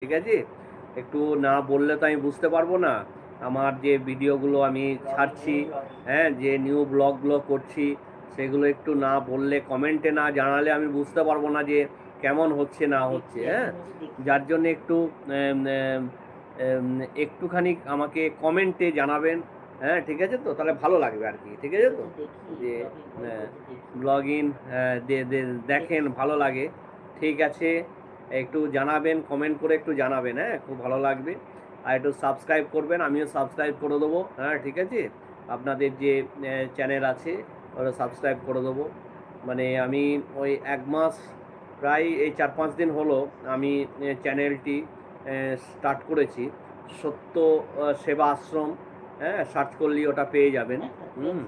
ঠিক আছে? একটু না বললে তো আমি বুঝতে পারবো না। আমার যে ভিডিওগুলো আমি ছাড়ছি, হ্যাঁ? যে নিউ ব্লগগুলো করছি, সেগুলো একটু না বললে, কমেন্টে না জানালে আমি বুঝতে পারবো না যে কেমন হচ্ছে না হচ্ছে, হ্যাঁ? যার জন্য একটু এম এম এম একটুখানি আমাকে কমেন্টে জানাবেন, হ্যাঁ? ঠিক আছে তো? তাহলে ভালো লাগবে আরকি। ঠিক আছে তো? যে হ্যাঁ, ব্লগিং দেখেন ভালো লাগে। ঠিক আছে। একটু জানাবেন, কমেন্ট করে একটু জানাবেন, হ্যাঁ? খুব ভালো লাগবে। আর একটু সাবস্ক্রাইব করবেন, আমিও সাবস্ক্রাইব করে দেবো, হ্যাঁ? ঠিক আছে? আপনাদের যে চ্যানেল আছে ওটা সাবস্ক্রাইব করে দেবো। মানে আমি ওই ১ মাস প্রায় এই ৪-৫ দিন হলো আমি চ্যানেলটি স্টার্ট করেছি। সত্য সেবা আশ্রম, হ্যাঁ? সার্চ করলেই ওটা পেয়ে যাবেন। হুম?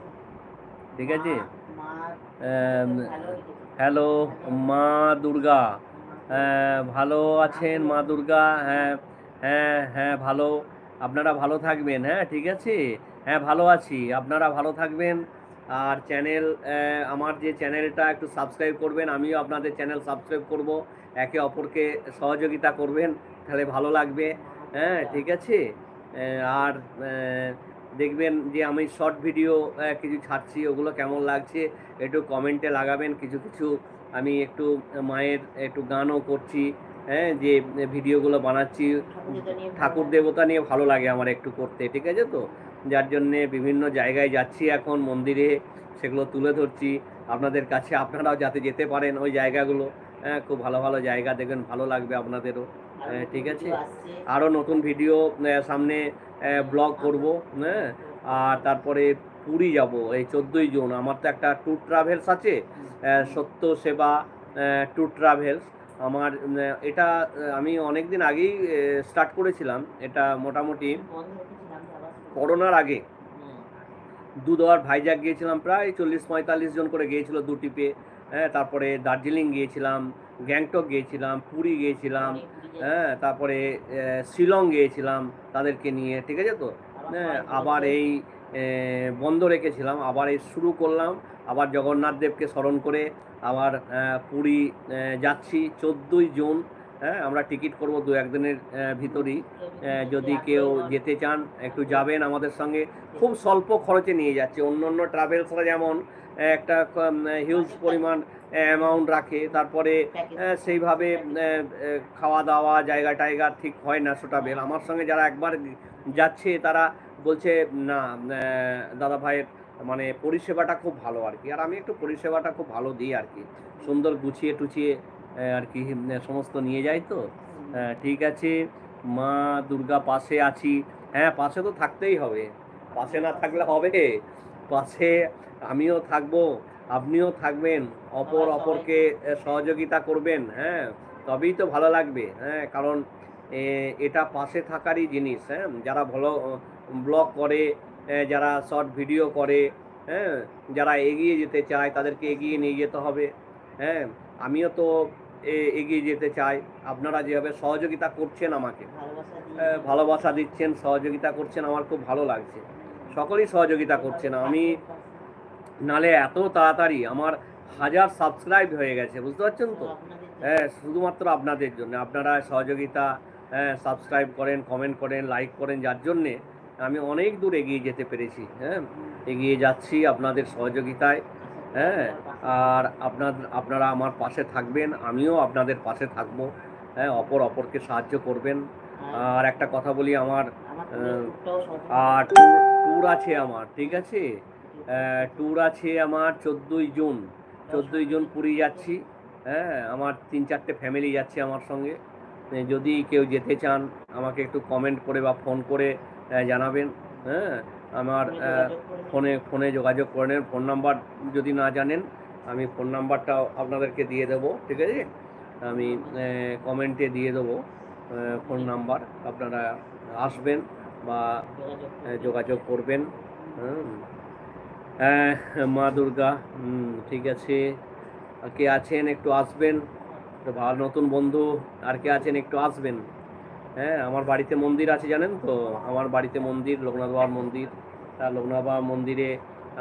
ঠিক আছে? হ্যালো মা দুর্গা। ভালো আছেন মা দুর্গা? হ্যাঁ, হ্যাঁ, হ্যাঁ ভালো। আপনারা ভালো থাকবেন, হ্যাঁ? ঠিক আছে? হ্যাঁ, ভালো আছি। আপনারা ভালো থাকবেন। আর আমার যে চ্যানেলটা একটু সাবস্ক্রাইব করবেন। আমিও আপনাদের চ্যানেল সাবস্ক্রাইব করব। একে অপরকে সহযোগিতা করবেন। তাহলে ভালো লাগবে। হ্যাঁ, ঠিক আছে? আর দেখবেন যে আমি শর্ট ভিডিও কিছু ছাড়ছি, ওগুলো কেমন লাগছে একটু কমেন্টে লাগাবেন। কিছু কিছু আমি একটু মায়ের একটু গানও করছি, হ্যাঁ? যে ভিডিওগুলো বানাচ্ছি ঠাকুর দেবতা নিয়ে ভালো লাগে আমার একটু করতে, ঠিক আছে তো? যার জন্যে বিভিন্ন জায়গায় যাচ্ছি এখন মন্দিরে, সেগুলো তুলে ধরছি আপনাদের কাছে। আপনারাও যাতে যেতে পারেন ওই জায়গাগুলো, হ্যাঁ? খুব ভালো ভালো জায়গা দেখবেন, ভালো লাগবে আপনাদেরও, ঠিক আছে? আরও নতুন ভিডিও সামনে ব্লগ করব, হ্যাঁ? আর তারপরে পুরী যাব এই 14ই জুন। আমার তো একটা ট্যুর ট্রাভেলস আছে, সত্য সেবা ট্যুর ট্রাভেলস। আমার এটা আমি অনেক দিন আগেই স্টার্ট করেছিলাম। এটা মোটামুটি করোনার আগে। দুবার ভাইজ্যাক গিয়েছিলাম, প্রায় 40-45 জন করে গিয়েছিল 2 টিপে, হ্যাঁ? তারপরে দার্জিলিং গিয়েছিলাম, গ্যাংটক গিয়েছিলাম, পুরী গিয়েছিলাম, হ্যাঁ? তারপরে শিলং গিয়েছিলাম তাদেরকে নিয়ে, ঠিক আছে তো? হ্যাঁ, আবার এই বন্ধ রেখেছিলাম, আবার এই শুরু করলাম, আবার জগন্নাথ দেবকে স্মরণ করে আবার পুরী যাচ্ছি 14ই জুন, হ্যাঁ? আমরা টিকিট করব 2-1 দিনের ভিতরেই। যদি কেউ যেতে চান একটু যাবেন আমাদের সঙ্গে। খুব স্বল্প খরচে নিয়ে যাচ্ছে। অন্য ট্রাভেলসরা যেমন একটা হিউজ পরিমাণ অ্যামাউন্ট রাখে, তারপরে সেইভাবে খাওয়া দাওয়া জায়গা টায়গা ঠিক হয় না সুটাবেল। আমার সঙ্গে যারা একবার যাচ্ছে তারা বলছে না, দাদা ভাইয়ের মানে পরিষেবাটা খুব ভালো আর কি। আর আমি একটু পরিষেবাটা খুব ভালো দিই আর কি, সুন্দর গুছিয়ে টুছিয়ে আর কি সমস্ত নিয়ে যাই তো। ঠিক আছে, মা দুর্গা পাশে আছি। হ্যাঁ, পাশে তো থাকতেই হবে। পাশে না থাকলে হবে? পাশে আমিও থাকবো, আপনিও থাকবেন। অপরকে সহযোগিতা করবেন, হ্যাঁ? তবেই তো ভালো লাগবে, হ্যাঁ? কারণ এটা পাশে থাকারই জিনিস, হ্যাঁ? যারা ভালো ব্লগ করে, যারা শর্ট ভিডিও করে, হ্যাঁ? যারা এগিয়ে যেতে চায় তাদেরকে এগিয়ে নিয়ে যেতে হবে, হ্যাঁ? আমিও তো এগিয়ে যেতে চাই। আপনারা যেভাবে সহযোগিতা করছেন আমাকে, ভালোবাসা দিচ্ছেন, সহযোগিতা করছেন, আমার খুব ভালো লাগছে। সকলেই সহযোগিতা করছেন। আমি নাহলে এত তাড়াতাড়ি আমার 1000 সাবস্ক্রাইব হয়ে গেছে, বুঝতে পারছেন তো? হ্যাঁ, শুধুমাত্র আপনাদের জন্য। আপনারা সহযোগিতা, হ্যাঁ, সাবস্ক্রাইব করেন, কমেন্ট করেন, লাইক করেন, যার জন্যে আমি অনেক দূর এগিয়ে যেতে পেরেছি, হ্যাঁ? এগিয়ে যাচ্ছি আপনাদের সহযোগিতায়, হ্যাঁ? আর আপনারা আমার পাশে থাকবেন, আমিও আপনাদের পাশে থাকবো, হ্যাঁ? অপরকে সাহায্য করবেন। আর একটা কথা বলি, আমার আর ট্যুর আছে আমার, ঠিক আছে? ট্যুর আছে আমার 14ই জুন। 14ই জুন পুরী যাচ্ছি, হ্যাঁ? আমার 3-4টে ফ্যামিলি যাচ্ছে আমার সঙ্গে। যদি কেউ যেতে চান আমাকে একটু কমেন্ট করে বা ফোন করে জানাবেন, হ্যাঁ? আমার ফোনে যোগাযোগ করে নেবেন। ফোন নাম্বার যদি না জানেন, আমি ফোন নাম্বারটাও আপনাদেরকে দিয়ে দেবো, ঠিক আছে? আমি কমেন্টে দিয়ে দেবো ফোন নাম্বার। আপনারা আসবেন বা যোগাযোগ করবেন, হুম? হ্যাঁ, মা দুর্গা, ঠিক আছে। আর কে আছেন একটু আসবেন। তো নতুন বন্ধু আর কে আছেন একটু আসবেন। হ্যাঁ, আমার বাড়িতে মন্দির আছে জানেন তো? আমার বাড়িতে মন্দির, লোকনাথ বাবার মন্দির। তা লোকনাথ বাবার মন্দিরে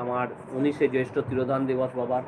আমার 19শে জ্যৈষ্ঠ তিরোধান দিবস বাবার।